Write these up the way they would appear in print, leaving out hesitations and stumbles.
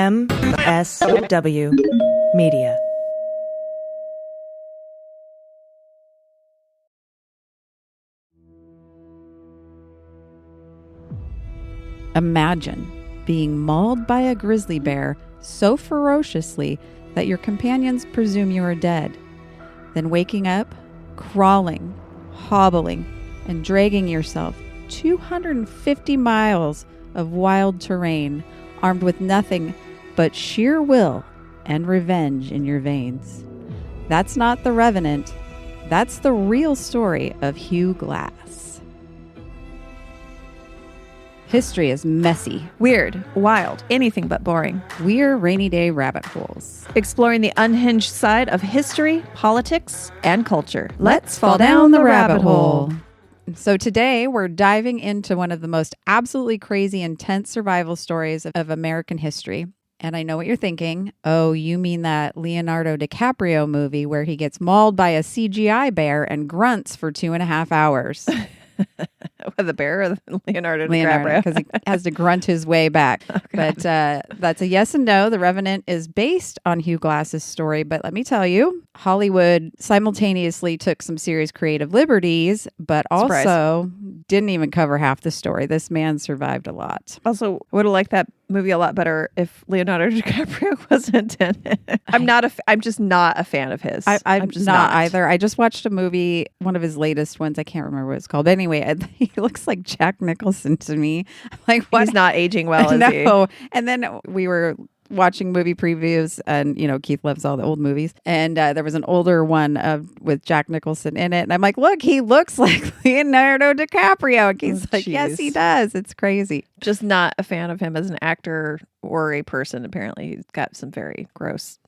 MSW Media. Imagine being mauled by a grizzly bear so ferociously that your companions presume you are dead, then waking up, crawling, hobbling, and dragging yourself 250 miles of wild terrain, armed with nothing but sheer will and revenge in your veins. That's not the Revenant. That's the real story of Hugh Glass. History is messy, weird, wild, anything but boring. We're rainy day rabbit holes, exploring the unhinged side of history, politics, and culture. Let's fall down the rabbit hole. So today we're diving into one of the most absolutely crazy, intense survival stories of American history. And I know what you're thinking. Oh, you mean that Leonardo DiCaprio movie where he gets mauled by a CGI bear and grunts for 2.5 hours. The bear or Leonardo DiCaprio? Because he has to grunt his way back. Okay. But that's a yes and no. The Revenant is based on Hugh Glass's story. But let me tell you, Hollywood simultaneously took some serious creative liberties, but also didn't even cover half the story. This man survived a lot. Also, would have liked that movie a lot better if Leonardo DiCaprio wasn't in it. I'm just not a fan of his. I'm just not either. I just watched a movie, one of his latest ones. I can't remember what it's called. But anyway, he looks like Jack Nicholson to me. I'm like, what? He's not aging well, is he? No. And then we were watching movie previews, and Keith loves all the old movies, and there was an older one with Jack Nicholson in it, and I'm like, look, he looks like Leonardo DiCaprio. And he's like, yes, he does. It's crazy. Just not a fan of him as an actor or a person. Apparently he's got some very gross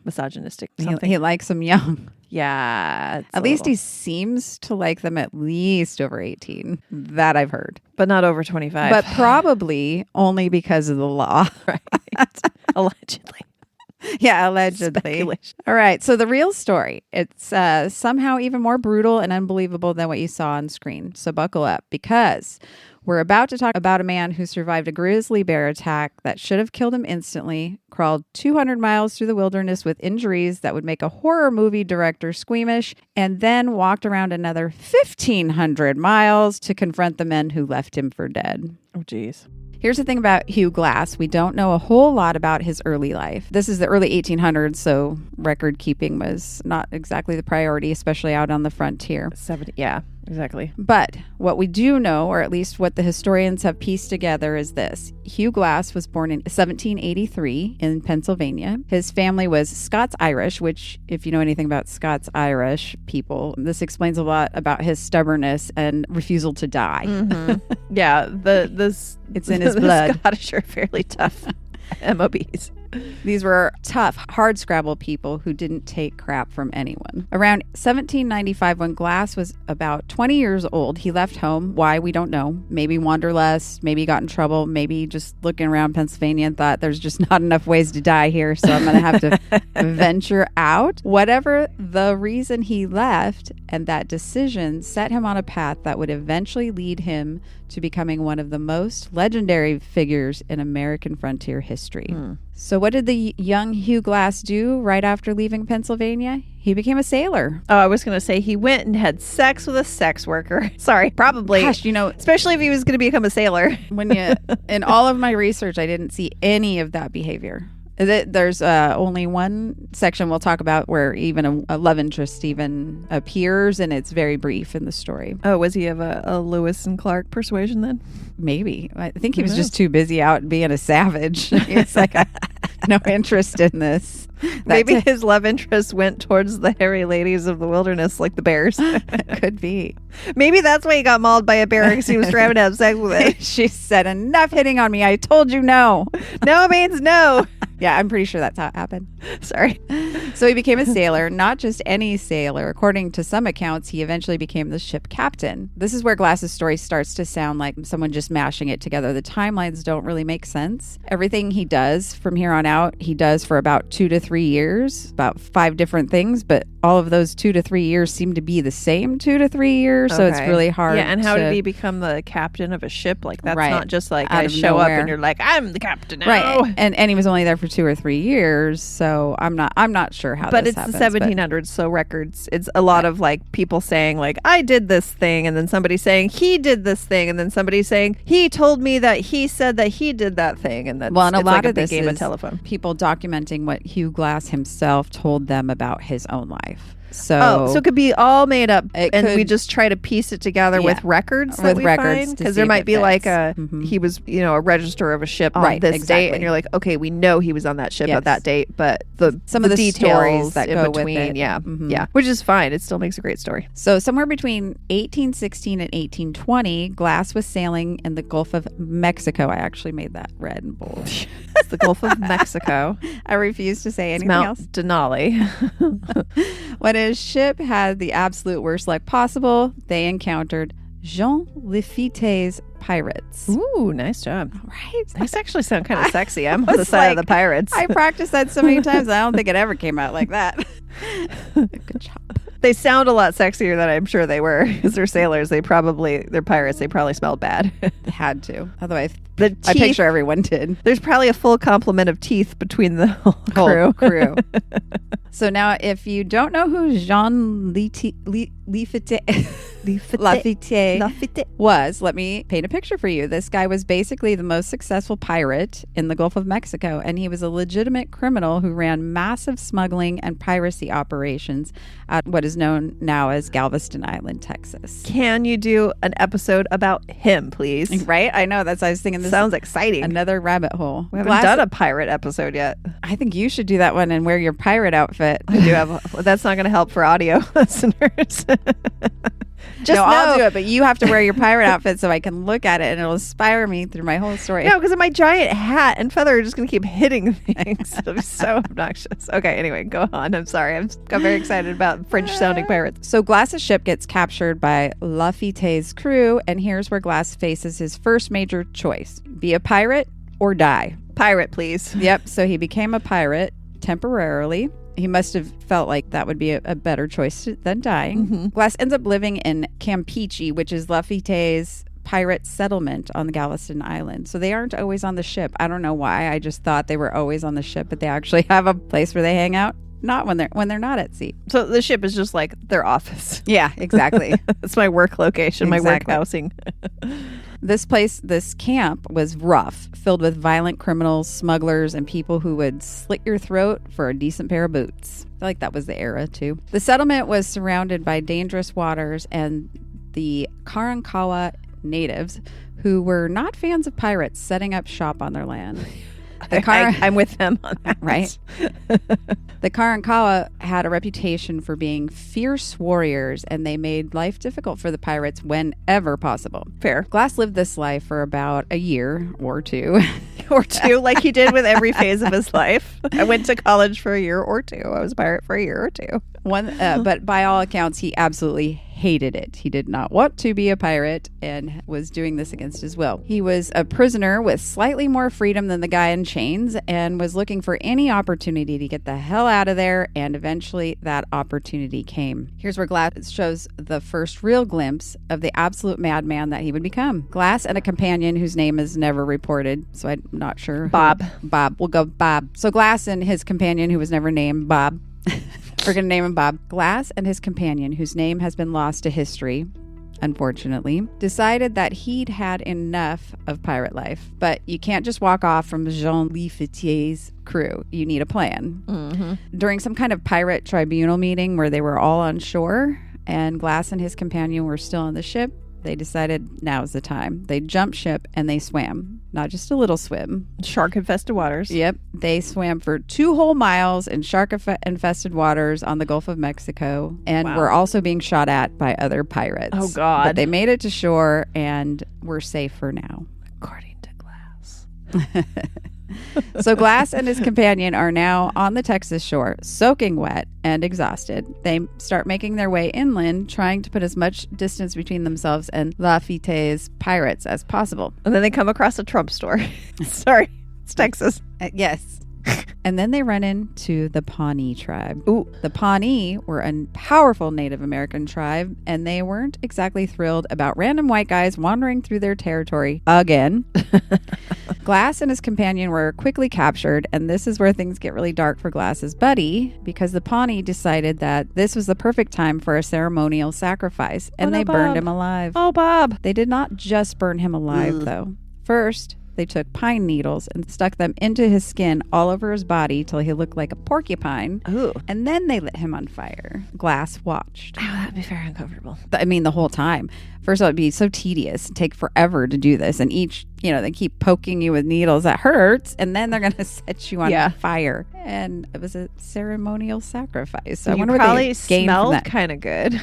misogynistic something. He likes them young. Yeah. At least he seems to like them at least over 18. That I've heard. But not over 25. But probably only because of the law. Right. Allegedly. Yeah, allegedly. Speculation. All right. So the real story, it's somehow even more brutal and unbelievable than what you saw on screen. So buckle up, because we're about to talk about a man who survived a grizzly bear attack that should have killed him instantly, crawled 200 miles through the wilderness with injuries that would make a horror movie director squeamish, and then walked around another 1,500 miles to confront the men who left him for dead. Oh, geez. Here's the thing about Hugh Glass. We don't know a whole lot about his early life. This is the early 1800s, so record keeping was not exactly the priority, especially out on the frontier. 70, yeah, exactly. But what we do know, or at least what the historians have pieced together, is this. Hugh Glass was born in 1783 in Pennsylvania. His family was Scots-Irish, which, if you know anything about Scots-Irish people, this explains a lot about his stubbornness and refusal to die. Mm-hmm. Yeah, it's in his blood. The Scottish are fairly tough MOBs. These were tough, hard-scrabble people who didn't take crap from anyone. Around 1795, when Glass was about 20 years old, he left home. Why, we don't know. Maybe wanderlust, maybe got in trouble, maybe just looking around Pennsylvania and thought there's just not enough ways to die here, so I'm going to have to venture out. Whatever the reason he left, and that decision set him on a path that would eventually lead him to becoming one of the most legendary figures in American frontier history. So what did the young Hugh Glass do right after leaving Pennsylvania? He became a sailor. Oh, I was going to say he went and had sex with a sex worker. Sorry, probably. Gosh, especially if he was going to become a sailor. In all of my research, I didn't see any of that behavior. There's only one section we'll talk about where even a love interest even appears, and it's very brief in the story. Oh, was he of a Lewis and Clark persuasion then? Maybe. I think he was just too busy out being a savage. It's like no interest in this. Maybe his love interest went towards the hairy ladies of the wilderness, like the bears. Could be. Maybe that's why he got mauled by a bear, because he was trying to have sex with it. She said, enough hitting on me. I told you no. No means no. Yeah, I'm pretty sure that's how it happened. Sorry. So he became a sailor, not just any sailor. According to some accounts, he eventually became the ship captain. This is where Glass's story starts to sound like someone just mashing it together. The timelines don't really make sense. Everything he does from here on out, he does for about 2 to 3 years, about 5 different things, but all of those 2 to 3 years seem to be the same 2 to 3 years, so it's really hard. Yeah, and how did he become the captain of a ship? Like, that's not just like out I of show nowhere. up and you're like, I'm the captain now. Right, and he was only there for 2 or 3 years, so I'm not sure how. But this it's happens, the 1700s, so records. It's a lot of like people saying like I did this thing, and then somebody saying he did this thing, and then somebody saying he told me that he said that he did that thing, and that's and a lot like of a big this game of is telephone. people documenting what Hugh Glass himself told them about his own life. So it could be all made up, and we could- just try to piece it together with records that we find, to because see there if might it be like fits. he was a register of a ship on Right, this exactly. date, and you're like, okay, we know he was on that ship Yes. at that date, but Some the of the details stories that in go with between, it. which is fine. It still makes a great story. So somewhere between 1816 and 1820, Glass was sailing in the Gulf of Mexico. I actually made that red and bold. It's the Gulf of Mexico. I refuse to say anything Mount else. Denali. When his ship had the absolute worst luck possible, they encountered Jean Lafitte's pirates. Ooh, nice job. Right? These actually sound kind of sexy. I'm on the was side of like- the pirates. I practiced that so many times, I don't think it ever came out like that. Good job. They sound a lot sexier than I'm sure they were, because they're sailors. They're pirates. They probably smelled bad. Had to. Otherwise, The I teeth, picture everyone did. there's probably a full complement of teeth between the whole crew. Crew. So now, if you don't know who Jean Lafitte was, let me paint a picture for you. This guy was basically the most successful pirate in the Gulf of Mexico, and he was a legitimate criminal who ran massive smuggling and piracy operations at what is known now as Galveston Island, Texas. Can you do an episode about him, please? Right? I know. That's what I was thinking. This Sounds exciting. another rabbit hole. We haven't done a pirate episode yet. I think you should do that one and wear your pirate outfit. I do have. That's not going to help for audio listeners. I'll do it, but you have to wear your pirate outfit so I can look at it and it'll inspire me through my whole story. No, because my giant hat and feather are just going to keep hitting things. It'll be so obnoxious. Okay, anyway, go on. I'm sorry. Got very excited about French-sounding pirates. So Glass's ship gets captured by Lafitte's crew, and here's where Glass faces his first major choice. Be a pirate or die. Pirate, please. Yep, so he became a pirate temporarily. He must have felt like that would be a better choice than dying. Mm-hmm. Glass ends up living in Campeche, which is Lafitte's pirate settlement on the Galveston Island. So they aren't always on the ship. I don't know why. I just thought they were always on the ship, but they actually have a place where they hang out. Not when they're not at sea. So the ship is just like their office. Yeah, exactly. It's my work location, my work Exactly. housing. This camp was rough, filled with violent criminals, smugglers, and people who would slit your throat for a decent pair of boots. I feel like that was the era, too. The settlement was surrounded by dangerous waters, and the Karankawa natives, who were not fans of pirates, setting up shop on their land. I'm with them on that. Right? The Karankawa had a reputation for being fierce warriors, and they made life difficult for the pirates whenever possible. Fair. Glass lived this life for about a year or two. Or two, like he did with every phase of his life. I went to college for a year or two. I was a pirate for a year or two. But by all accounts, he absolutely hated it. He did not want to be a pirate and was doing this against his will. He was a prisoner with slightly more freedom than the guy in chains and was looking for any opportunity to get the hell out of there, and eventually that opportunity came. Here's where Glass shows the first real glimpse of the absolute madman that he would become. Glass and a companion whose name is never reported, so I'm not sure. Bob. We'll go Bob. So Glass and his companion, who was never named, Bob. We're going to name him Bob. Glass and his companion, whose name has been lost to history, unfortunately, decided that he'd had enough of pirate life. But you can't just walk off from Jean Lafitte's crew. You need a plan. Mm-hmm. During some kind of pirate tribunal meeting where they were all on shore and Glass and his companion were still on the ship, they decided now's the time. They jumped ship and they swam. Not just a little swim. Shark-infested waters. Yep. They swam for 2 whole miles in shark-infested waters on the Gulf of Mexico and were also being shot at by other pirates. Oh, God. But they made it to shore and were safe for now. According to Glass. So Glass and his companion are now on the Texas shore, soaking wet and exhausted. They start making their way inland, trying to put as much distance between themselves and Lafitte's pirates as possible. And then they come across a Trump store. Sorry, it's Texas. Yes. And then they run into the Pawnee tribe. Ooh. The Pawnee were a powerful Native American tribe, and they weren't exactly thrilled about random white guys wandering through their territory again. Glass and his companion were quickly captured, and this is where things get really dark for Glass's buddy, because the Pawnee decided that this was the perfect time for a ceremonial sacrifice, and they burned him alive. Oh, Bob. They did not just burn him alive, though. First, they took pine needles and stuck them into his skin all over his body till he looked like a porcupine. Ooh. And then they lit him on fire. Glass watched. Oh, that'd be very uncomfortable. I mean, the whole time. First of all, it'd be so tedious, take forever to do this. And each, they keep poking you with needles. That hurts. And then they're going to set you on fire. And it was a ceremonial sacrifice. So I wonder what they gained from that. Kind of good.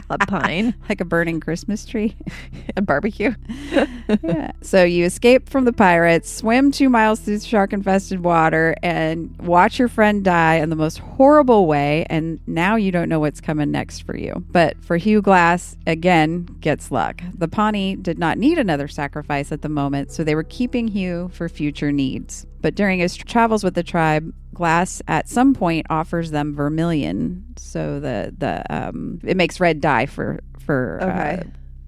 A pine. Like a burning Christmas tree. A barbecue. Yeah. So you escape from the pirates, swim 2 miles through shark-infested water, and watch your friend die in the most horrible way. And now you don't know what's coming next for you. But for Hugh Glass, again, gets luck. The Pawnee did not need another sacrifice at the moment, so they were keeping Hugh for future needs. But during his travels with the tribe, Glass at some point offers them vermilion, so it makes red dye for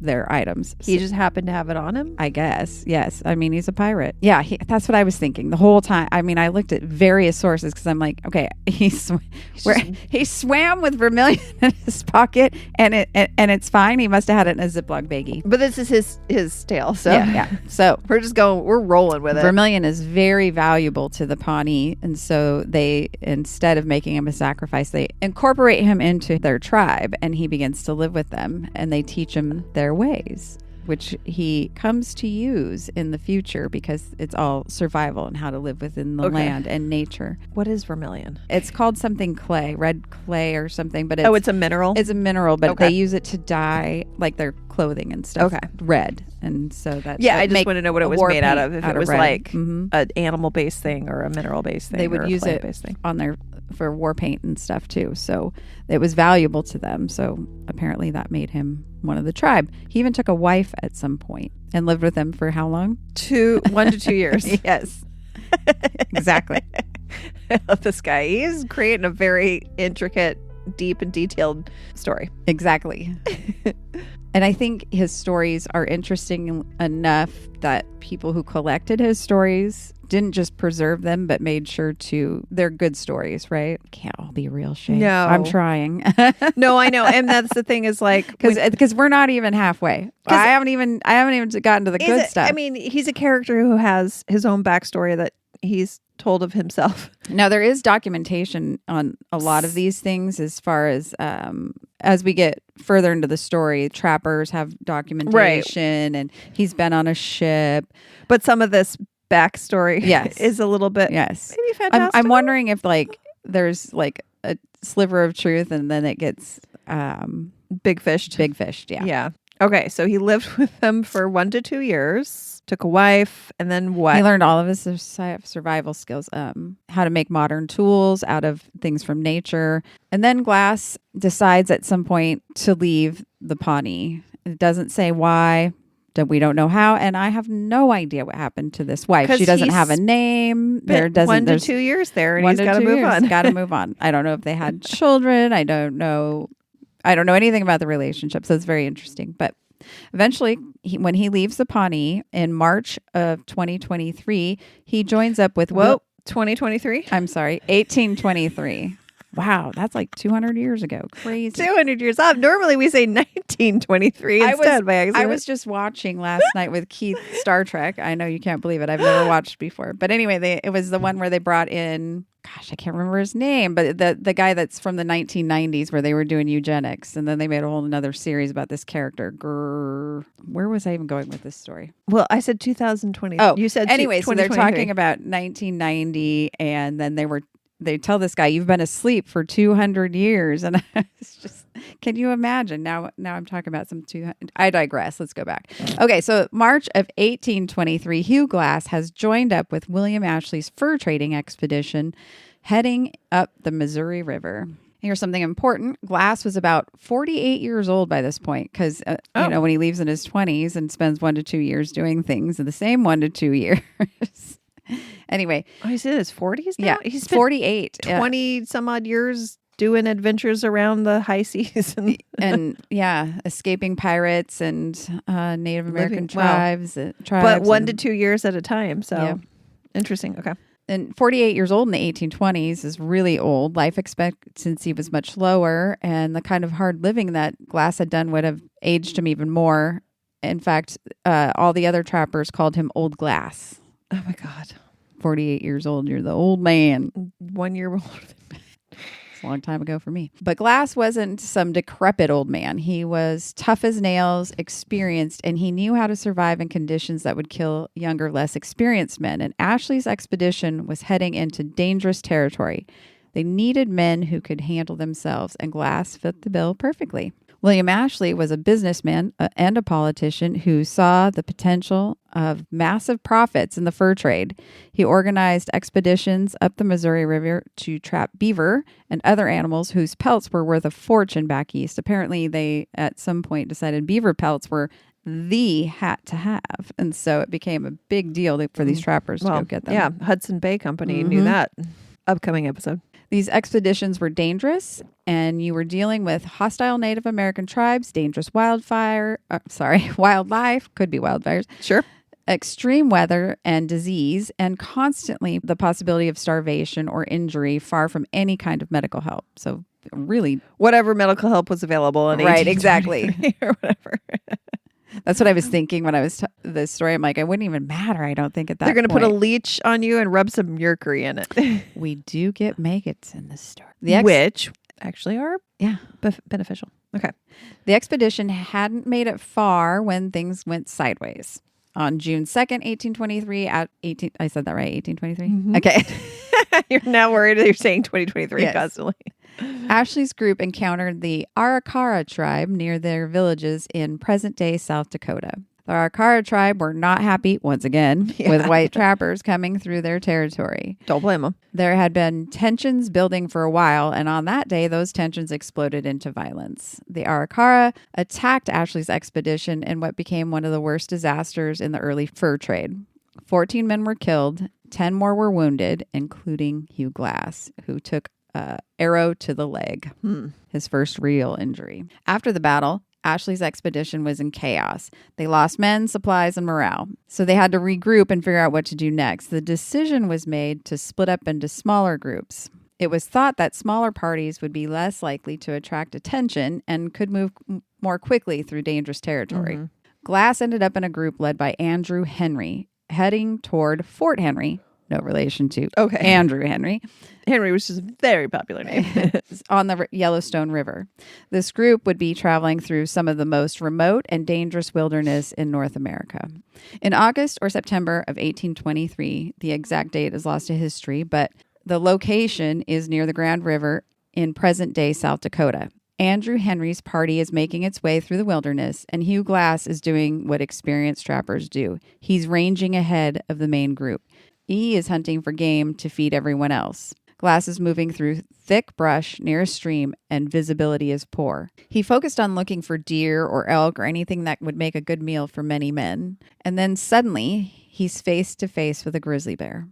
their items. He just happened to have it on him? I guess. Yes. I mean, he's a pirate. Yeah, that's what I was thinking the whole time. I mean, I looked at various sources because I'm like, okay, he swam with vermilion in his pocket and it's fine. He must have had it in a Ziploc baggie. But this is his tale, so yeah. So we're rolling with it. Vermilion is very valuable to the Pawnee, and so they, instead of making him a sacrifice, they incorporate him into their tribe, and he begins to live with them, and they teach him their ways, which he comes to use in the future because it's all survival and how to live within the land and nature. What is vermilion? It's called something clay, red clay or something, but it's a mineral? It's a mineral, but they use it to dye like their clothing and stuff. Red. And so that's I just want to know what it was made out of. If it was red. Like an animal-based thing or a mineral-based thing. They would use it on their for war paint and stuff too. So it was valuable to them. So apparently that made him one of the tribe. He even took a wife at some point and lived with them for how long? 1 to 2 years. Yes. Exactly. I love this guy. He's creating a very intricate, deep, and detailed story. Exactly. And I think his stories are interesting enough that people who collected his stories didn't just preserve them, but made sure they're good stories, right? Can't all be real shit. No. I'm trying. No, I know. And that's the thing is like, because we're not even halfway. I haven't even gotten to the good stuff. I mean, he's a character who has his own backstory that he's told of himself. Now, there is documentation on a lot of these things as far as we get further into the story. Trappers have documentation, and he's been on a ship. But some of this backstory is a little bit maybe fantastic. I'm wondering if there's a sliver of truth and then it gets big fished. Yeah. Okay, so he lived with them for 1 to 2 years, took a wife, and then what? He learned all of his survival skills, how to make modern tools out of things from nature. And then Glass decides at some point to leave the Pawnee. It doesn't say why. We don't know how, and I have no idea what happened to this wife. She doesn't have a name. There's 1 to 2 years there, and he's got to move on. Got to move on. I don't know if they had children. I don't know anything about the relationship, so it's very interesting. But eventually, when he leaves the Pawnee in March of 2023, he joins up with 2023. I'm sorry, 1823. Wow, that's like 200 years ago. Crazy. 200 years off. Normally we say 1923 instead by accident. I was just watching last night with Keith Star Trek. I know you can't believe it. I've never watched before. But anyway, it was the one where they brought in, gosh, I can't remember his name, but the guy that's from the 1990s where they were doing eugenics. And then they made a whole another series about this character. Where was I even going with this story? Well, I said 2020. Oh, you said anyway, so they're 2023. talking about 1990 and then they were they tell this guy, you've been asleep for 200 years. And it's just, can you imagine? Now I'm talking about some 200. I digress. Let's go back. Okay. So March of 1823, Hugh Glass has joined up with William Ashley's fur trading expedition heading up the Missouri River. Here's something important. Glass was about 48 years old by this point because, when he leaves in his 20s and spends 1 to 2 years doing things in the same 1 to 2 years. Anyway. Oh, he's in his 40s now? Yeah, He's 48. 20 some odd years doing adventures around the high seas. And escaping pirates and Native American tribes. But 1 to 2 years at a time. So interesting. Okay. And 48 years old in the 1820s is really old. Life expectancy was much lower, and the kind of hard living that Glass had done would have aged him even more. In fact, all the other trappers called him Old Glass. Oh my God. 48 years old, you're the old man. 1 year older. It's a long time ago for me. But Glass wasn't some decrepit old man. He was tough as nails, experienced, and he knew how to survive in conditions that would kill younger, less experienced men. And Ashley's expedition was heading into dangerous territory. They needed men who could handle themselves, and Glass fit the bill perfectly. William Ashley was a businessman and a politician who saw the potential of massive profits in the fur trade. He organized expeditions up the Missouri River to trap beaver and other animals whose pelts were worth a fortune back east. Apparently, they at some point decided beaver pelts were the hat to have. And so it became a big deal for these trappers to go get them. Yeah, Hudson Bay Company knew that. Upcoming episode. These expeditions were dangerous, and you were dealing with hostile Native American tribes, dangerous wildlife, could be wildfires. Sure. Extreme weather and disease, and constantly the possibility of starvation or injury far from any kind of medical help. So really... whatever medical help was available in right, exactly. or whatever. That's what I was thinking when I was this story. I'm like, it wouldn't even matter, I don't think, at that They're going to point. put a leech on you and rub some mercury in it. We do get maggots in this story. Which actually are beneficial. Okay. The expedition hadn't made it far when things went sideways. On June 2nd, 1823, I said that right, 1823? Mm-hmm. Okay. You're now worried that you're saying 2023 constantly. Ashley's group encountered the Arikara tribe near their villages in present-day South Dakota. The Arikara tribe were not happy, once again, with white trappers coming through their territory. Don't blame them. There had been tensions building for a while, and on that day, those tensions exploded into violence. The Arikara attacked Ashley's expedition in what became one of the worst disasters in the early fur trade. 14 men were killed, 10 more were wounded, including Hugh Glass, who took arrow to the leg, his first real injury. After the battle, Ashley's expedition was in chaos. They lost men, supplies, and morale. So they had to regroup and figure out what to do next. The decision was made to split up into smaller groups. It was thought that smaller parties would be less likely to attract attention and could move more quickly through dangerous territory. Mm-hmm. Glass ended up in a group led by Andrew Henry, heading toward Fort Henry. No relation to Andrew Henry. Henry, which is a very popular name. On the Yellowstone River. This group would be traveling through some of the most remote and dangerous wilderness in North America. In August or September of 1823, the exact date is lost to history, but the location is near the Grand River in present-day South Dakota. Andrew Henry's party is making its way through the wilderness, and Hugh Glass is doing what experienced trappers do. He's ranging ahead of the main group. He is hunting for game to feed everyone else. Glass is moving through thick brush near a stream, and visibility is poor. He focused on looking for deer or elk or anything that would make a good meal for many men. And then suddenly, he's face to face with a grizzly bear.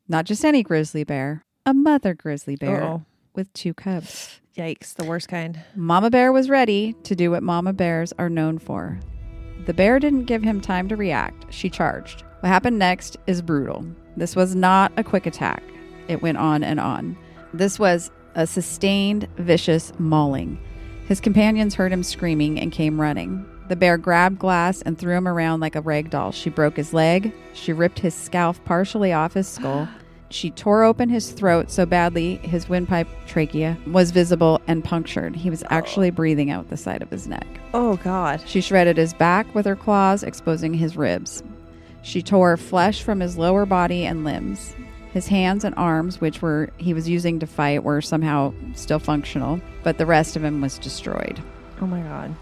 Not just any grizzly bear, a mother grizzly bear with 2 cubs. Yikes, the worst kind. Mama bear was ready to do what mama bears are known for. The bear didn't give him time to react. She charged. What happened next is brutal. This was not a quick attack. It went on and on. This was a sustained, vicious mauling. His companions heard him screaming and came running. The bear grabbed Glass and threw him around like a rag doll. She broke his leg. She ripped his scalp partially off his skull. She tore open his throat so badly his windpipe trachea was visible and punctured. He was actually breathing out the side of his neck. Oh, God. She shredded his back with her claws, exposing his ribs. She tore flesh from his lower body and limbs. His hands and arms, which he was using to fight, were somehow still functional, but the rest of him was destroyed. Oh my God.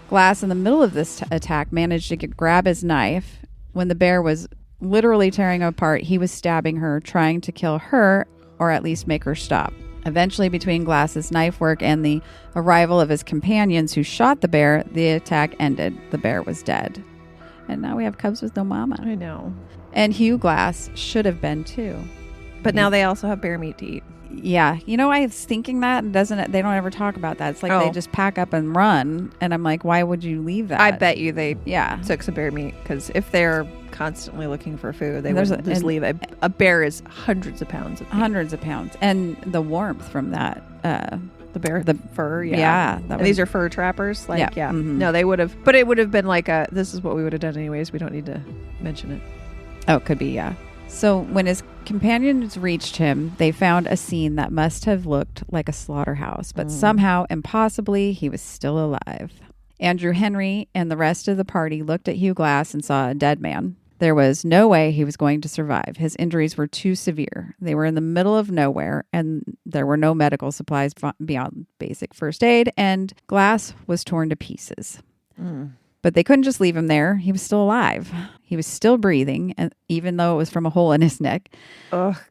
Glass, in the middle of this attack, managed to grab his knife. When the bear was literally tearing her apart, he was stabbing her, trying to kill her, or at least make her stop. Eventually, between Glass's knife work and the arrival of his companions who shot the bear, the attack ended. The bear was dead. And now we have cubs with no mama. I know. And Hugh Glass should have been too. But now they also have bear meat to eat. Yeah. You know, I was thinking that, and they don't ever talk about that. It's like they just pack up and run. And I'm like, why would you leave that? I bet you they took some bear meat, because if they're constantly looking for food, they wouldn't just leave it. A bear is hundreds of pounds of meat. Hundreds of pounds. And the warmth from that. The fur, and these are fur trappers. Mm-hmm. No, they would have, but it would have been like this is what we would have done anyways. We don't need to mention it. Oh, it could be, yeah. So when his companions reached him, they found a scene that must have looked like a slaughterhouse, but somehow, impossibly, he was still alive. Andrew Henry and the rest of the party looked at Hugh Glass and saw a dead man. There was no way he was going to survive. His injuries were too severe. They were in the middle of nowhere, and there were no medical supplies beyond basic first aid, and Glass was torn to pieces. But they couldn't just leave him there. He was still alive. He was still breathing, and even though it was from a hole in his neck.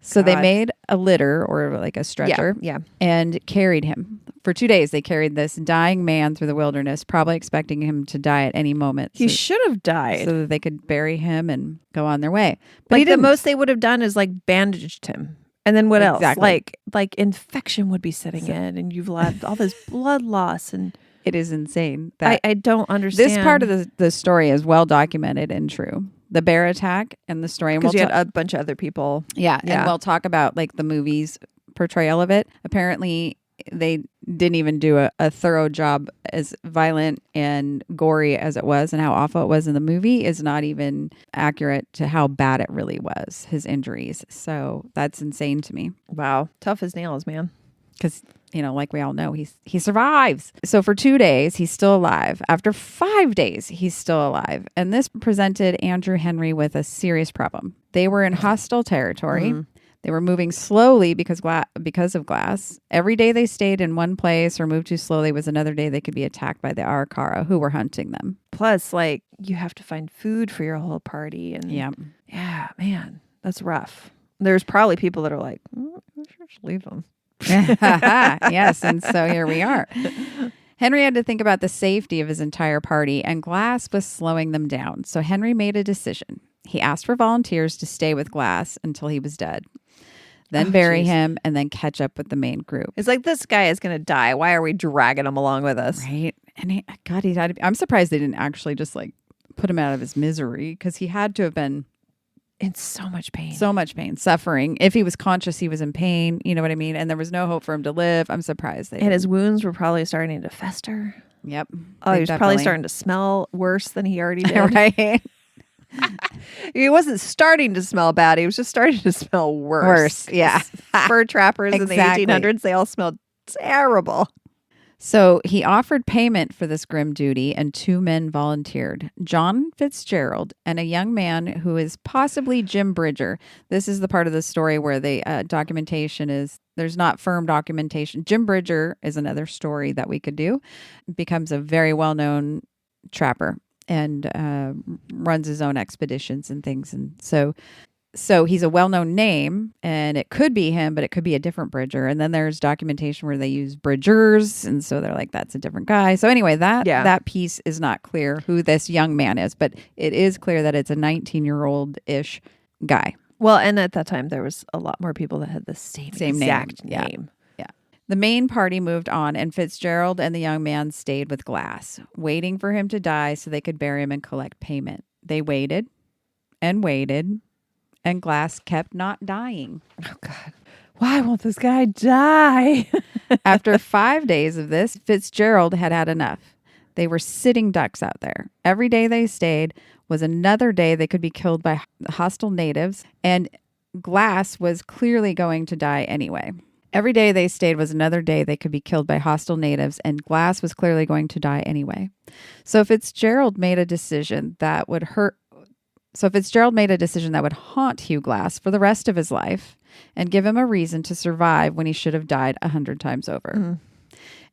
So they made a litter, or like a stretcher, and carried him. For 2 days, they carried this dying man through the wilderness, probably expecting him to die at any moment. He should have died. So that they could bury him and go on their way. But like the most they would have done is like bandaged him. And then what else? Like infection would be setting in, and you've left all this blood loss, and it is insane. That I don't understand. This part of the story is well documented and true. The bear attack and the story. Because you had a bunch of other people. Yeah. And we'll talk about like the movie's portrayal of it. Apparently, they didn't even do a thorough job. As violent and gory as it was and how awful it was in the movie is not even accurate to how bad it really was, his injuries. So that's insane to me. Wow. Tough as nails, man. Because, you know, like we all know, he survives. So for 2 days, he's still alive. After 5 days, he's still alive. And this presented Andrew Henry with a serious problem. They were in hostile territory. They were moving slowly because of Glass. Every day they stayed in one place or moved too slowly was another day they could be attacked by the Arikara, who were hunting them. Plus, like, you have to find food for your whole party. And yeah, man, that's rough. There's probably people that are like, I should leave them. Yes, and so here we are. Henry had to think about the safety of his entire party, and Glass was slowing them down. So Henry made a decision. He asked for volunteers to stay with Glass until he was dead. Then bury him, and then catch up with the main group. It's like, this guy is going to die. Why are we dragging him along with us? Right. And he died. I'm surprised they didn't actually just like put him out of his misery, because he had to have been in so much pain. Suffering. If he was conscious, he was in pain. You know what I mean? And there was no hope for him to live. I'm surprised. And his wounds were probably starting to fester. Yep. Oh, he was probably starting to smell worse than he already did. Right. He wasn't starting to smell bad. He was just starting to smell worse. Yeah. Fur trappers in the 1800s, they all smelled terrible. So he offered payment for this grim duty, and 2 men volunteered. John Fitzgerald and a young man who is possibly Jim Bridger. This is the part of the story where the documentation is, there's not firm documentation. Jim Bridger is another story that we could do. Becomes a very well-known trapper and runs his own expeditions and things. And so he's a well-known name, and it could be him, but it could be a different Bridger. And then there's documentation where they use Bridgers, and so they're like, that's a different guy. So anyway, that piece is not clear who this young man is, but it is clear that it's a 19-year-old-ish guy. Well, and at that time, there was a lot more people that had the same exact name. Yeah. The main party moved on, and Fitzgerald and the young man stayed with Glass, waiting for him to die so they could bury him and collect payment. They waited and waited, and Glass kept not dying. Oh, God. Why won't this guy die? After 5 days of this, Fitzgerald had had enough. They were sitting ducks out there. Every day they stayed was another day they could be killed by hostile natives, and Glass was clearly going to die anyway. Every day they stayed was another day they could be killed by hostile natives, and Glass was clearly going to die anyway. So Fitzgerald made a decision that would hurt So Fitzgerald made a decision that would haunt Hugh Glass for the rest of his life and give him a reason to survive when he should have died 100 times over.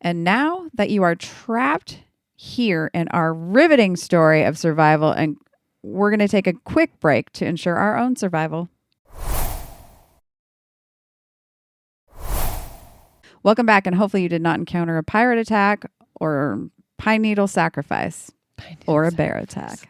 And now that you are trapped here in our riveting story of survival, and we're going to take a quick break to ensure our own survival. Welcome back, and hopefully you did not encounter a pirate attack or pine needle sacrifice or a bear attack.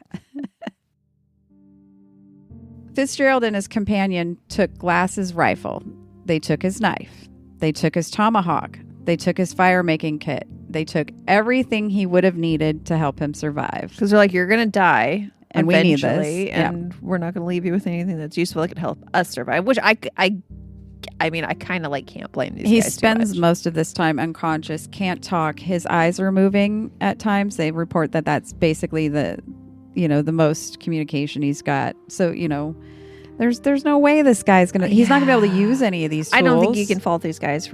Fitzgerald and his companion took Glass's rifle. They took his knife. They took his tomahawk. They took his fire-making kit. They took everything he would have needed to help him survive. Because they're like, you're going to die and we need this. And we're not going to leave you with anything that's useful that could help us survive, which I mean, I kind of like can't blame these guys. He spends most of this time unconscious, can't talk. His eyes are moving at times. They report that that's basically the most communication he's got. So, there's no way this guy's he's not gonna be able to use any of these tools. I don't think you can fault these guys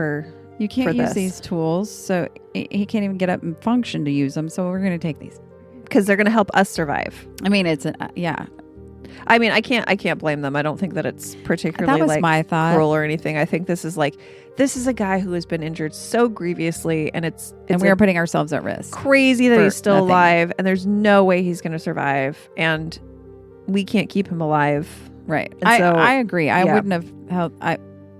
you can't use these tools. So he can't even get up and function to use them. So we're going to take these because they're going to help us survive. I mean, yeah. I mean, I can't blame them. I don't think that it's particularly that was my thought. Cruel or anything. I think this is a guy who has been injured so grievously, and we are putting ourselves at risk. Crazy that he's still alive, and there's no way he's going to survive, and we can't keep him alive. Right. I agree. I wouldn't have held.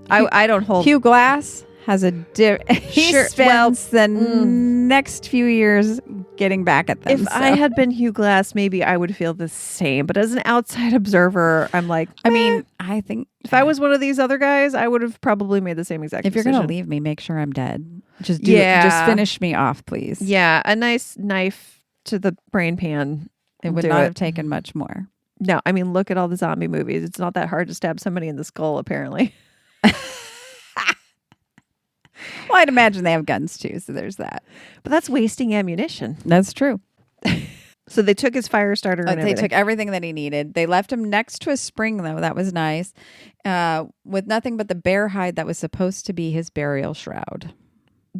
I don't hold. Hugh Glass has he spends the next few years getting back at them. If I had been Hugh Glass, maybe I would feel the same. But as an outside observer, I'm like, I mean, I think if I was one of these other guys, I would have probably made the same exact decision. If you're going to leave me, make sure I'm dead. Just finish me off, please. Yeah, a nice knife to the brain pan. It would not have taken much more. No, I mean, look at all the zombie movies. It's not that hard to stab somebody in the skull, apparently. Well, I'd imagine they have guns too, so there's that. But that's wasting ammunition. That's true. So they took his fire starter and everything. They took everything that he needed. They left him next to a spring, though. That was nice. With nothing but the bear hide that was supposed to be his burial shroud.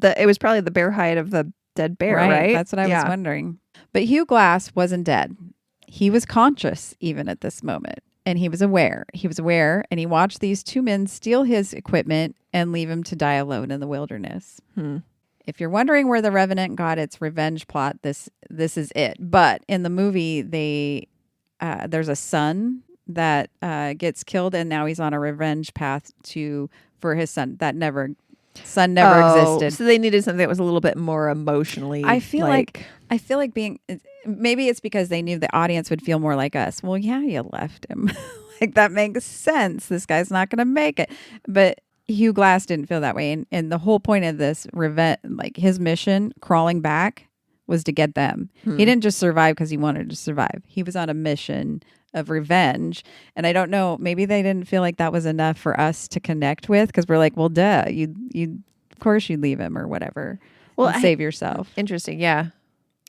It was probably the bear hide of the dead bear, right? That's what I was wondering. But Hugh Glass wasn't dead. He was conscious even at this moment. And he was aware. And he watched these two men steal his equipment and leave him to die alone in the wilderness. If you're wondering where the Revenant got its revenge plot, this is it. But in the movie, there's a son that gets killed, and now he's on a revenge path for his son. Son never existed. So they needed something that was a little bit more emotionally. I feel like being. Maybe it's because they knew the audience would feel more like us. Well, yeah, you left him. Like, that makes sense. This guy's not going to make it. But Hugh Glass didn't feel that way. And the whole point of this his mission, crawling back, was to get them. He didn't just survive because he wanted to survive. He was on a mission of revenge. And I don't know, maybe they didn't feel like that was enough for us to connect with, because we're like, well, duh, you of course you'd leave him or whatever. Well, save yourself. Interesting, yeah.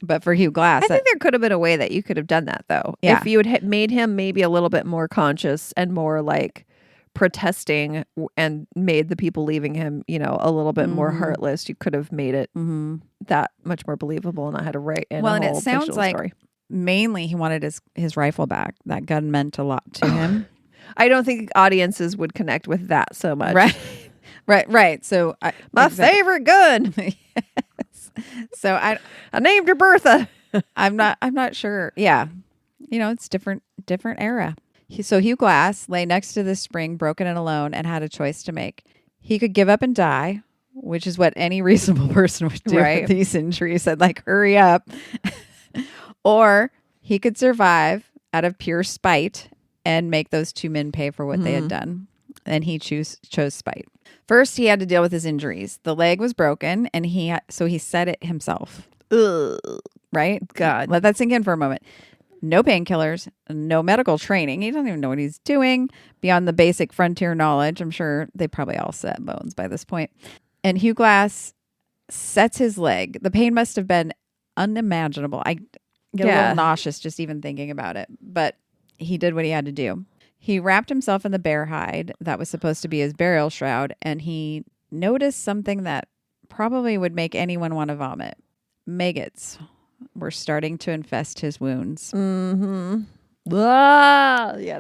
But for Hugh Glass, I think there could have been a way that you could have done that, though. Yeah. If you had made him maybe a little bit more conscious and more like protesting and made the people leaving him, a little bit more heartless, you could have made it that much more believable and not had to write in a whole it sounds like story. Mainly he wanted his rifle back. That gun meant a lot to him. I don't think audiences would connect with that so much. Right. So my favorite gun. Yes. So I named her Bertha. I'm not sure. Yeah. It's different era. So Hugh Glass lay next to this spring, broken and alone, and had a choice to make. He could give up and die, which is what any reasonable person would do with these injuries. Said, hurry up. Or he could survive out of pure spite and make those two men pay for what they had done. And he chose spite. First, he had to deal with his injuries. The leg was broken, and so he set it himself. Ugh. Right? God. Let that sink in for a moment. No painkillers, no medical training. He doesn't even know what he's doing beyond the basic frontier knowledge. I'm sure they probably all set bones by this point. And Hugh Glass sets his leg. The pain must have been unimaginable. I get a little nauseous just even thinking about it. But he did what he had to do. He wrapped himself in the bear hide that was supposed to be his burial shroud, and he noticed something that probably would make anyone want to vomit. Maggots were starting to infest his wounds. Yeah,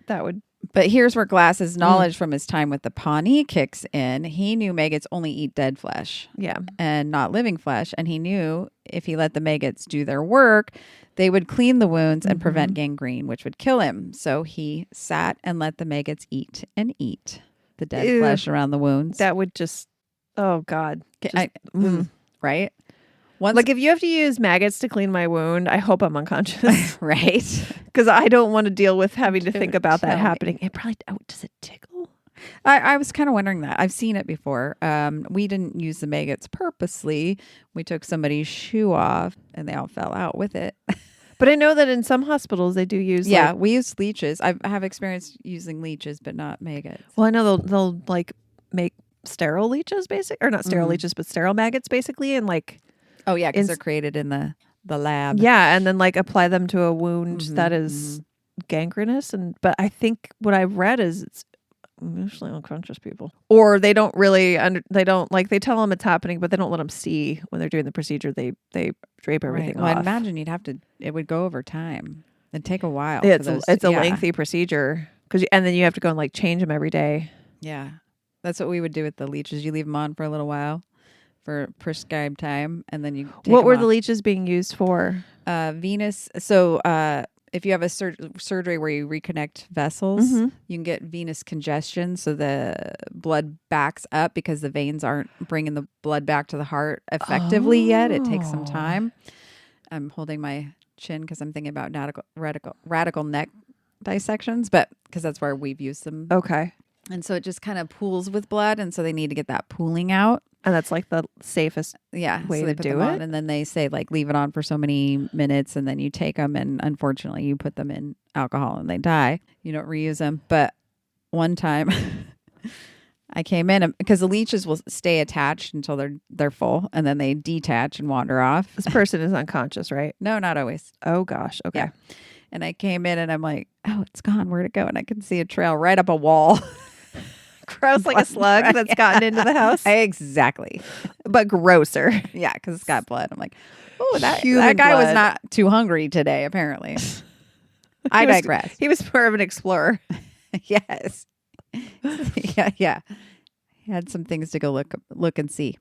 that would. But here's where Glass's knowledge from his time with the Pawnee kicks in. He knew maggots only eat dead flesh. Yeah. And not living flesh. And he knew if he let the maggots do their work, they would clean the wounds and prevent gangrene, which would kill him. So he sat and let the maggots eat the dead flesh around the wounds. That would just, oh God. Right? Like if you have to use maggots to clean my wound, I hope I'm unconscious. Right? Because I don't want to deal with having to think about that happening. It probably, does it tickle? I was kind of wondering that. I've seen it before. We didn't use the maggots purposely. We took somebody's shoe off and they all fell out with it. But I know that in some hospitals they do use. Yeah, we use leeches. I have experience using leeches, but not maggots. Well, I know they'll like make sterile leeches, or not sterile leeches, but sterile maggots, basically, and like. Oh yeah, because they're created in the lab. Yeah, and then like apply them to a wound that is gangrenous, but I think what I've read is it's usually unconscious people, or they don't really they tell them it's happening, but they don't let them see when they're doing the procedure. They drape everything off. Well, I imagine it would go over time. It'd take a while. It's a lengthy procedure and then you have to go and like change them every day. Yeah, that's what we would do with the leeches. You leave them on for a little while. For prescribed time, and then you take what were off. The leeches being used for? Venous. So if you have a surgery where you reconnect vessels, you can get venous congestion, so the blood backs up because the veins aren't bringing the blood back to the heart effectively yet. It takes some time. I'm holding my chin because I'm thinking about radical neck dissections, but because that's where we've used them. Okay. And so it just kind of pools with blood, and so they need to get that pooling out. And that's like the safest way so they to put do them it. on, and then they say like leave it on for so many minutes, and then you take them, and unfortunately you put them in alcohol and they die. You don't reuse them. But one time I came in because the leeches will stay attached until they're full, and then they detach and wander off. This person is unconscious, right? No, not always. Oh gosh. Okay. Yeah. And I came in and I'm like, oh, it's gone. Where'd it go? And I can see a trail right up a wall. Gross, like a slug that's gotten into the house. Exactly. But grosser. Yeah, because it's got blood. I'm like, oh, that Human guy was blood. not too hungry today, apparently. I digress. He was more of an explorer. Yes. Yeah. He had some things to go look and see.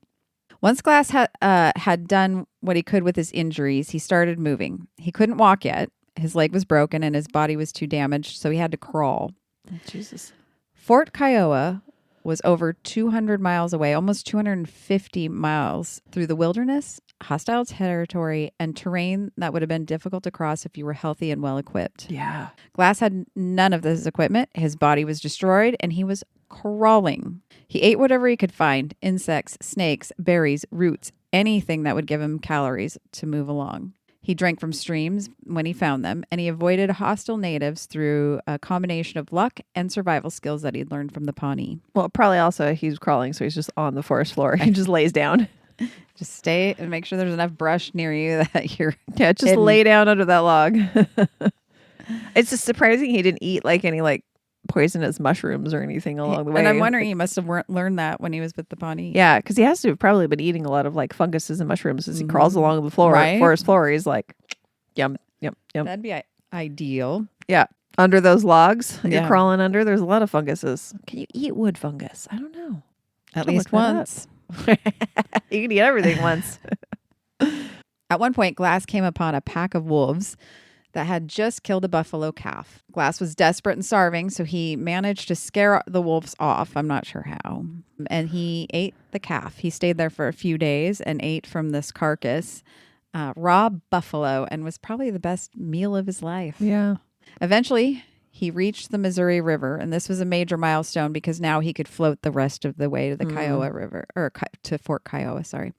Once Glass had done what he could with his injuries, he started moving. He couldn't walk yet. His leg was broken and his body was too damaged, so he had to crawl. Oh, Jesus. Fort Kiowa was over 200 miles away, almost 250 miles through the wilderness, hostile territory, and terrain that would have been difficult to cross if you were healthy and well equipped. Yeah. Glass had none of this equipment. His body was destroyed and he was crawling. He ate whatever he could find, insects, snakes, berries, roots, anything that would give him calories to move along. He drank from streams when he found them, and he avoided hostile natives through a combination of luck and survival skills that he'd learned from the Pawnee. Well, probably also he's crawling, so he's just on the forest floor. He just lays down. Just stay and make sure there's enough brush near you that you're just hidden. Lay down under that log. It's just surprising he didn't eat like any like poisonous mushrooms or anything along the way. And I'm wondering he must have learned that when he was with the Pawnee. Yeah, because he has to have probably been eating a lot of like funguses and mushrooms as he crawls along the floor, Right? Forest floor. He's like, yum. That'd be ideal. Yeah, under those logs Yeah. you're crawling under, there's a lot of funguses. Can you eat wood fungus? I don't know. At I'll least look that up. once. You can eat everything once. At one point, Glass came upon a pack of wolves that had just killed a buffalo calf. Glass was desperate and starving, so he managed to scare the wolves off. I'm not sure how. And he ate the calf. He stayed there for a few days and ate from this carcass, raw buffalo, and was probably the best meal of his life. Yeah. Eventually, he reached the Missouri River, and this was a major milestone because now he could float the rest of the way to the Kiowa River, or to Fort Kiowa, sorry.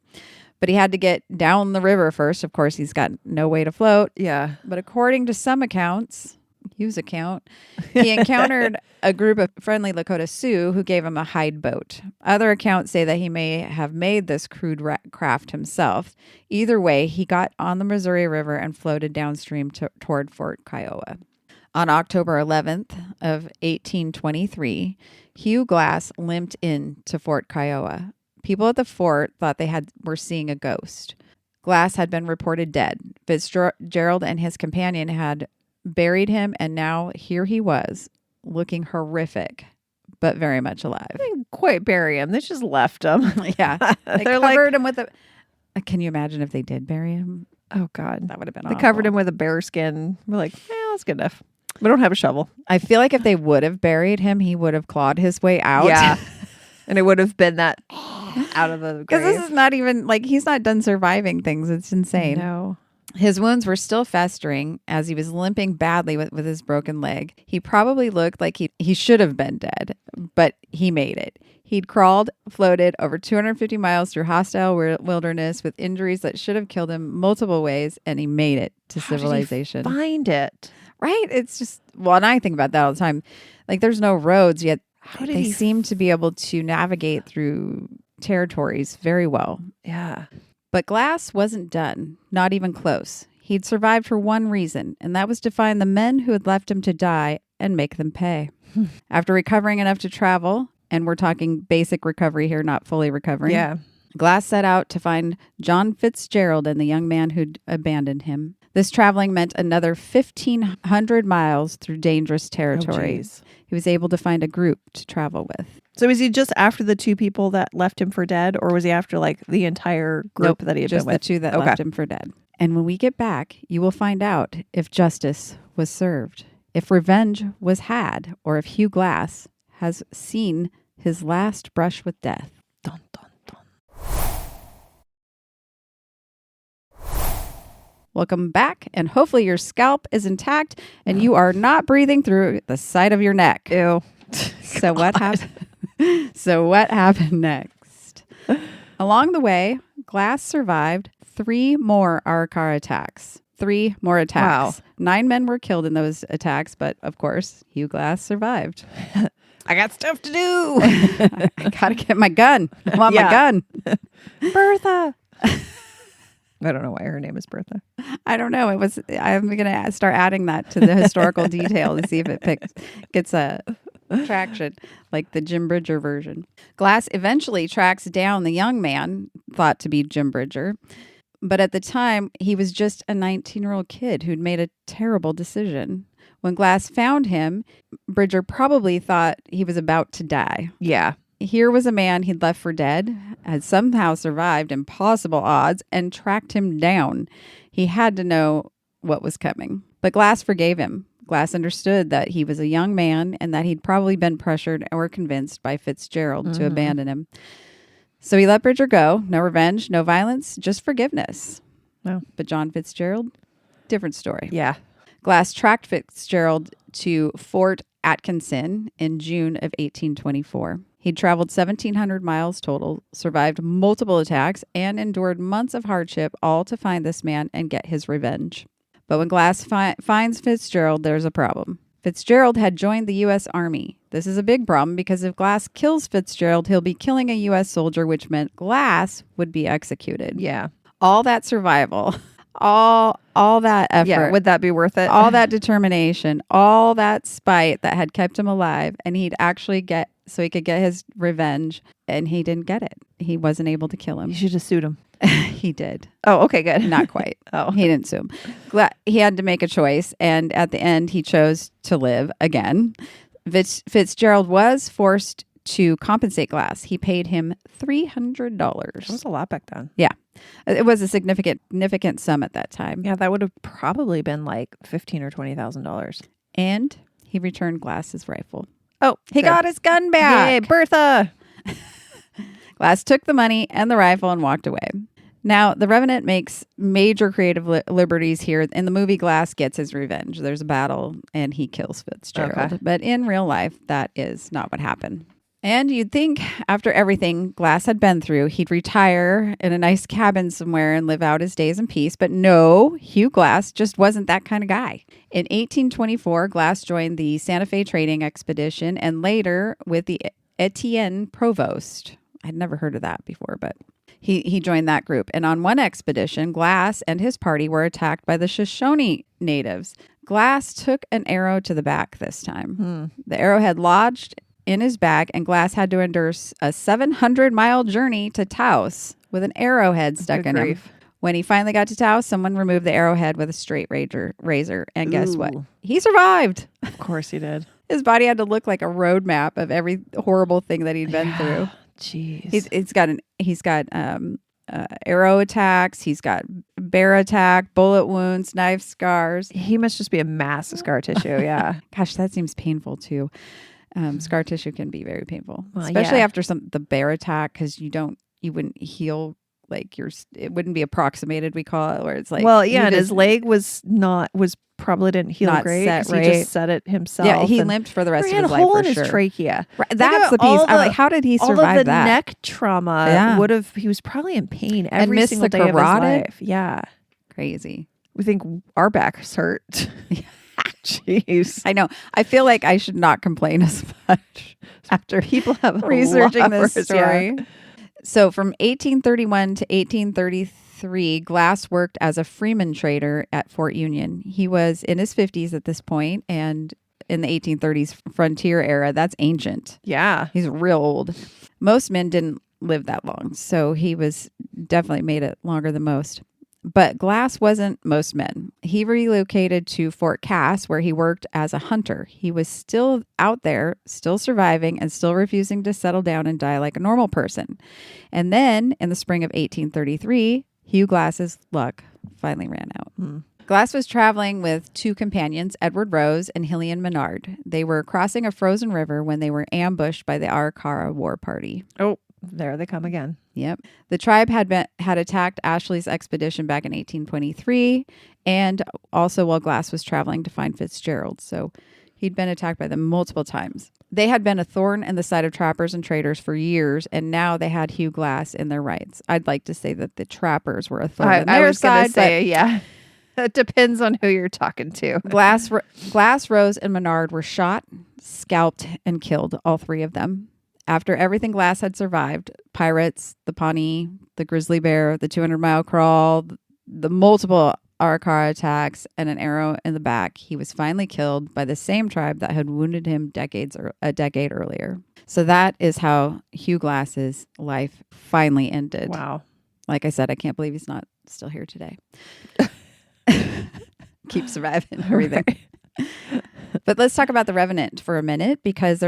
But he had to get down the river first. Of course, he's got no way to float. Yeah. But according to some accounts, Hugh's account, he encountered a group of friendly Lakota Sioux who gave him a hide boat. Other accounts say that he may have made this crude craft himself. Either way, he got on the Missouri River and floated downstream toward Fort Kiowa. On October 11th of 1823, Hugh Glass limped in to Fort Kiowa. People at the fort thought they were seeing a ghost. Glass had been reported dead. Fitzgerald and his companion had buried him, and now here he was, looking horrific, but very much alive. They didn't quite bury him. They just left him. Yeah. They They're covered him with a... Can you imagine if they did bury him? Oh, God. That would have been They awful. covered him with a bear skin. We're like, that's good enough. We don't have a shovel. I feel like if they would have buried him, he would have clawed his way out. Yeah. And it would have been that out of the grave. Because this is not even, like, he's not done surviving things. It's insane. No. His wounds were still festering as he was limping badly with his broken leg. He probably looked like he should have been dead, but he made it. He'd crawled, floated over 250 miles through hostile wilderness with injuries that should have killed him multiple ways, and he made it to civilization. Did he find it? Right? It's just, well, and I think about that all the time. Like, there's no roads, yet they seem to be able to navigate through territories very well. Yeah. But Glass wasn't done, not even close. He'd survived for one reason, and that was to find the men who had left him to die and make them pay. After recovering enough to travel, and we're talking basic recovery here, not fully recovering. Yeah. Glass set out to find John Fitzgerald and the young man who'd abandoned him. This traveling meant another 1,500 miles through dangerous territory. Oh, he was able to find a group to travel with. So was he just after the two people that left him for dead, or was he after like the entire group that he had just been with? the two that left him for dead. And when we get back, you will find out if justice was served, if revenge was had, or if Hugh Glass has seen his last brush with death. Dun, dun, dun. Welcome back, and hopefully your scalp is intact and you are not breathing through the side of your neck. Ew. So what happened? So what happened next? Along the way, Glass survived 3 more Araucar attacks. 3 more attacks. Wow. 9 men were killed in those attacks, but of course, Hugh Glass survived. I got stuff to do. I gotta get my gun. I want my gun. Bertha. I don't know why her name is Bertha. I don't know. I'm gonna start adding that to the historical detail to see if it gets a traction, like the Jim Bridger version. Glass eventually tracks down the young man thought to be Jim Bridger, but at the time he was just a 19-year-old kid who'd made a terrible decision. When Glass found him, Bridger probably thought he was about to die. Yeah. Here was a man he'd left for dead, had somehow survived impossible odds, and tracked him down. He had to know what was coming. But Glass forgave him. Glass understood that he was a young man and that he'd probably been pressured or convinced by Fitzgerald to abandon him. So he let Bridger go. No revenge, no violence, just forgiveness. No. But John Fitzgerald, different story. Yeah. Glass tracked Fitzgerald to Fort Atkinson in June of 1824. He'd traveled 1,700 miles total, survived multiple attacks, and endured months of hardship, all to find this man and get his revenge. But when Glass finds Fitzgerald, there's a problem. Fitzgerald had joined the U.S. Army. This is a big problem because if Glass kills Fitzgerald, he'll be killing a U.S. soldier, which meant Glass would be executed. Yeah. All that survival, all that effort. Yeah. Would that be worth it? All that determination, all that spite that had kept him alive, and he could get his revenge, and he didn't get it. He wasn't able to kill him. You should have sued him. He did. Oh, okay, good. Not quite. Oh. He didn't sue him. He had to make a choice, and at the end, he chose to live again. Fitzgerald was forced to compensate Glass. He paid him $300. That was a lot back then. Yeah. It was a significant sum at that time. Yeah, that would have probably been like $15,000 or $20,000. And he returned Glass's rifle. Oh, He got his gun back. Yay, Bertha. Glass took the money and the rifle and walked away. Now, the Revenant makes major creative liberties here. In the movie, Glass gets his revenge. There's a battle and he kills Fitzgerald. Okay. But in real life, that is not what happened. And you'd think after everything Glass had been through, he'd retire in a nice cabin somewhere and live out his days in peace. But no, Hugh Glass just wasn't that kind of guy. In 1824, Glass joined the Santa Fe trading expedition and later with the Etienne Provost. I'd never heard of that before, but he joined that group. And on one expedition, Glass and his party were attacked by the Shoshone natives. Glass took an arrow to the back this time. The arrow had lodged in his back, and Glass had to endure a 700-mile journey to Taos with an arrowhead stuck in him. When he finally got to Taos, someone removed the arrowhead with a straight razor. And guess what? Ooh. He survived. Of course he did. His body had to look like a roadmap of every horrible thing that he'd been through. Jeez. He's got arrow attacks. He's got bear attack, bullet wounds, knife scars. He must just be a mass of scar tissue. Yeah. Gosh, that seems painful too. Scar tissue can be very painful, Well, especially yeah. after the bear attack, because you wouldn't heal. Like it wouldn't be approximated, we call it, where it's like, well, yeah, and his leg probably didn't heal not great set 'cause right. he just set it himself. Yeah, he limped for the rest he of had his a life hole for in his sure. trachea. Right, that's the piece. I'm like, how did he survive all of the that? neck trauma Yeah. he was probably in pain And every missed single the day of his carotid? life. Yeah. Crazy. We think our backs hurt. Jeez. I know. I feel like I should not complain as much after People have researching a lot this worse, story. yeah. So from 1831 to 1833, Glass worked as a freeman trader at Fort Union. He was in his 50s at this point, and in the 1830s frontier era, that's ancient. Yeah. He's real old. Most men didn't live that long, so he was definitely made it longer than most. But Glass wasn't most men. He relocated to Fort Cass, where he worked as a hunter. He was still out there, still surviving, and still refusing to settle down and die like a normal person. And then, in the spring of 1833, Hugh Glass's luck finally ran out. Glass was traveling with two companions, Edward Rose and Hillian Menard. They were crossing a frozen river when they were ambushed by the Arikara war party. Oh, there they come again. Yep. The tribe had attacked Ashley's expedition back in 1823, and also while Glass was traveling to find Fitzgerald. So he'd been attacked by them multiple times. They had been a thorn in the side of trappers and traders for years, and now they had Hugh Glass in their rights. I'd like to say that the trappers were a thorn in their side. Yeah. It depends on who you're talking to. Glass, Rose, and Menard were shot, scalped, and killed, all three of them. After everything Glass had survived, pirates, the Pawnee, the grizzly bear, the 200-mile crawl, the multiple Arikara attacks, and an arrow in the back, he was finally killed by the same tribe that had wounded him a decade earlier. So that is how Hugh Glass's life finally ended. Wow. Like I said, I can't believe he's not still here today. Keep surviving everything. Right. But let's talk about the Revenant for a minute, because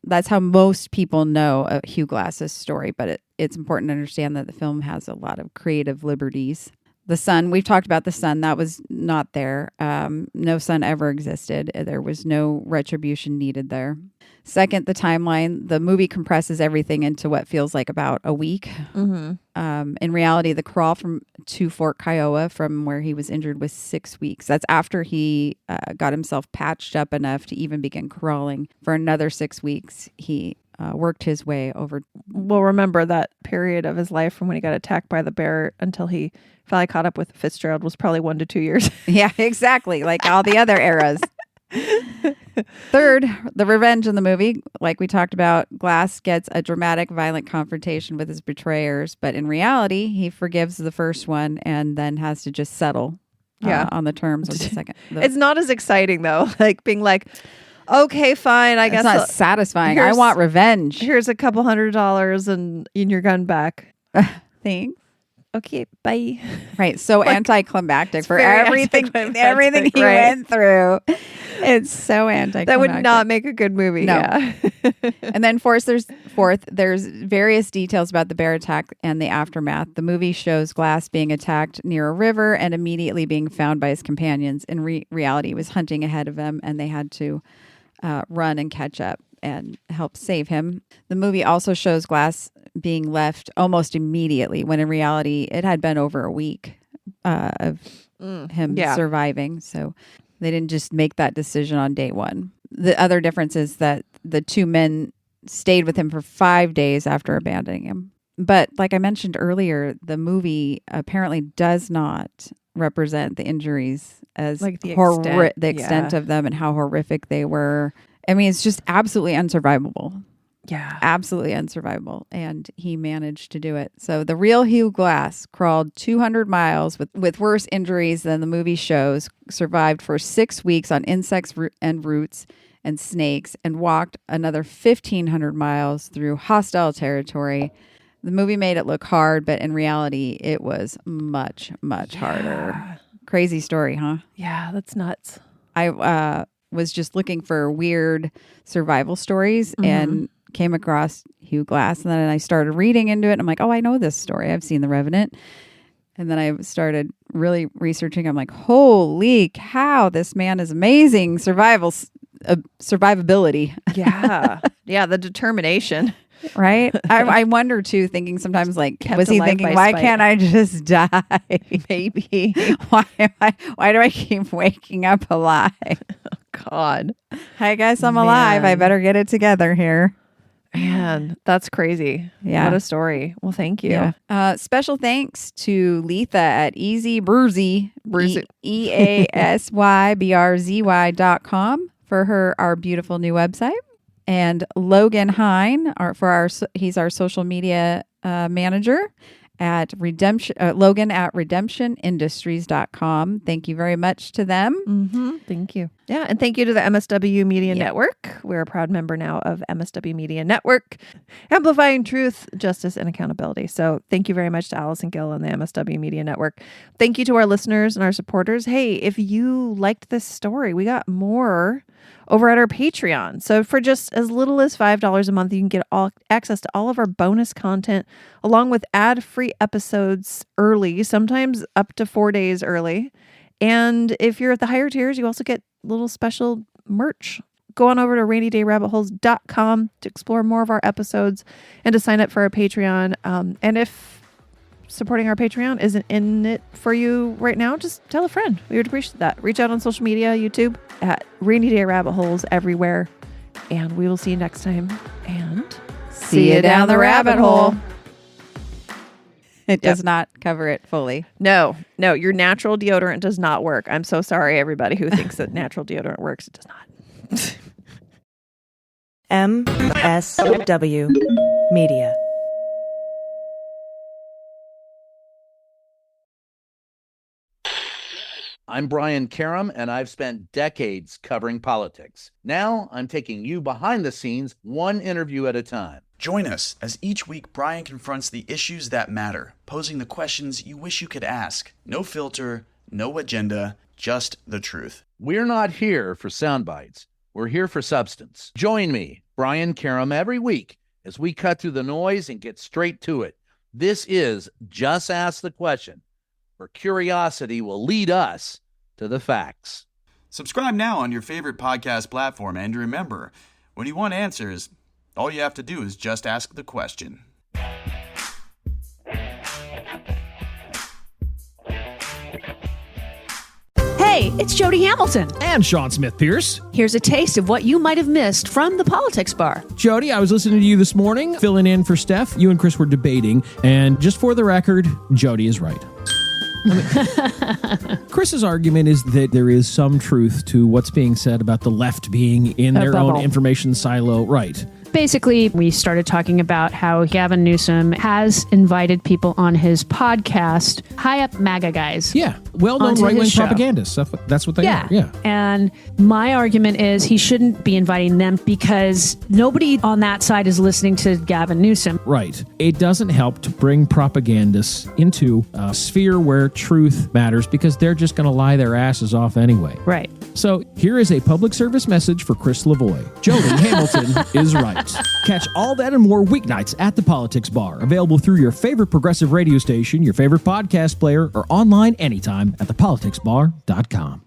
that's how most people know of Hugh Glass's story. But it's important to understand that the film has a lot of creative liberties. The sun, we've talked about the sun, that was not there. No sun ever existed. There was no retribution needed there. Second, the timeline. The movie compresses everything into what feels like about a week. Mm-hmm. In reality, the crawl to Fort Kiowa from where he was injured was 6 weeks. That's after he got himself patched up enough to even begin crawling. For another 6 weeks, he worked his way over. Well, remember that period of his life from when he got attacked by the bear until he finally caught up with Fitzgerald was probably 1 to 2 years. Yeah, exactly. Like all the other eras. Third, the revenge in the movie. Like we talked about, Glass gets a dramatic, violent confrontation with his betrayers, but in reality, he forgives the first one and then has to just settle on the terms of the second. It's not as exciting, though. Like being like, okay, fine, I guess. It's not satisfying. I want revenge. Here's a couple $100 and your gun back. Thanks. Okay, bye. Right. So anticlimactic for everything anticlimactic, he went through. It's so anticlimactic. That would not make a good movie. No. Yeah. And then there's various details about the bear attack and the aftermath. The movie shows Glass being attacked near a river and immediately being found by his companions. In reality, he was hunting ahead of them, and they had to run and catch up and help save him. The movie also shows Glass being left almost immediately, when in reality it had been over a week of him surviving. So they didn't just make that decision on day one. The other difference is that the two men stayed with him for 5 days after abandoning him. But like I mentioned earlier, the movie apparently does not represent the injuries as like the extent of them and how horrific they were. I mean, it's just absolutely unsurvivable. Yeah. Absolutely unsurvivable. And he managed to do it. So the real Hugh Glass crawled 200 miles with worse injuries than the movie shows, survived for 6 weeks on insects and roots and snakes, and walked another 1,500 miles through hostile territory, The movie made it look hard, but in reality, it was much, much harder. Crazy story, huh? Yeah, that's nuts. I was just looking for weird survival stories and came across Hugh Glass. And then I started reading into it. And I'm like, oh, I know this story. I've seen The Revenant. And then I started really researching. I'm like, holy cow, this man is amazing. Survivability. Yeah. Yeah, the determination. Right? I wonder too, thinking sometimes like, Kept was he alive thinking, by why spite. can't I just die? Maybe. Why do I keep waking up alive? God. I guess I'm alive. I Man. better get it together here. Man, that's crazy. Yeah. What a story. Well, thank you. Yeah. Special thanks to Letha at Easy Bruzy, EASYBRZY.com for our beautiful new website. And Logan Hine, he's our social media manager at Logan at redemptionindustries.com. Thank you very much to them. Thank you. Yeah. And thank you to the MSW Media Network. We're a proud member now of MSW Media Network, amplifying truth, justice, and accountability. So thank you very much to Allison Gill and the MSW Media Network. Thank you to our listeners and our supporters. Hey, if you liked this story, we got more over at our Patreon. So for just as little as $5 a month, you can get access to all of our bonus content, along with ad-free episodes early, sometimes up to 4 days early. And if you're at the higher tiers, you also get little special merch. Go on over to rainydayrabbitholes.com to explore more of our episodes and to sign up for our Patreon. And if supporting our Patreon isn't in it for you right now, just tell a friend. We would appreciate that. Reach out on social media, YouTube at Rainy Day Rabbit Holes everywhere. And we will see you next time. And See you down the rabbit hole. It does not cover it fully. No, your natural deodorant does not work. I'm so sorry, everybody who thinks that natural deodorant works. It does not. MSW Media. I'm Brian Karam, and I've spent decades covering politics. Now I'm taking you behind the scenes, one interview at a time. Join us as each week Brian confronts the issues that matter, posing the questions you wish you could ask. No filter, no agenda, just the truth. We're not here for sound bites. We're here for substance. Join me, Brian Karam, every week as we cut through the noise and get straight to it. This is Just Ask the Question, where curiosity will lead us to the facts. Subscribe now on your favorite podcast platform, and remember, when you want answers, all you have to do is just ask the question. Hey, it's Jody Hamilton. And Sean Smith Pierce. Here's a taste of what you might have missed from the Politics Bar. Jody, I was listening to you this morning, filling in for Steph. You and Chris were debating, and just for the record, Jody is right. Chris's argument is that there is some truth to what's being said about the left being in their own information silo. Right. Basically, we started talking about how Gavin Newsom has invited people on his podcast, high up MAGA guys. Yeah. Well-known onto right-wing his show. propagandists. That's what they are. Yeah. And my argument is he shouldn't be inviting them because nobody on that side is listening to Gavin Newsom. Right. It doesn't help to bring propagandists into a sphere where truth matters because they're just going to lie their asses off anyway. Right. So here is a public service message for Chris Lavoie. Jody Hamilton is right. Catch all that and more weeknights at the Politics Bar. Available through your favorite progressive radio station, your favorite podcast player, or online anytime at thepoliticsbar.com.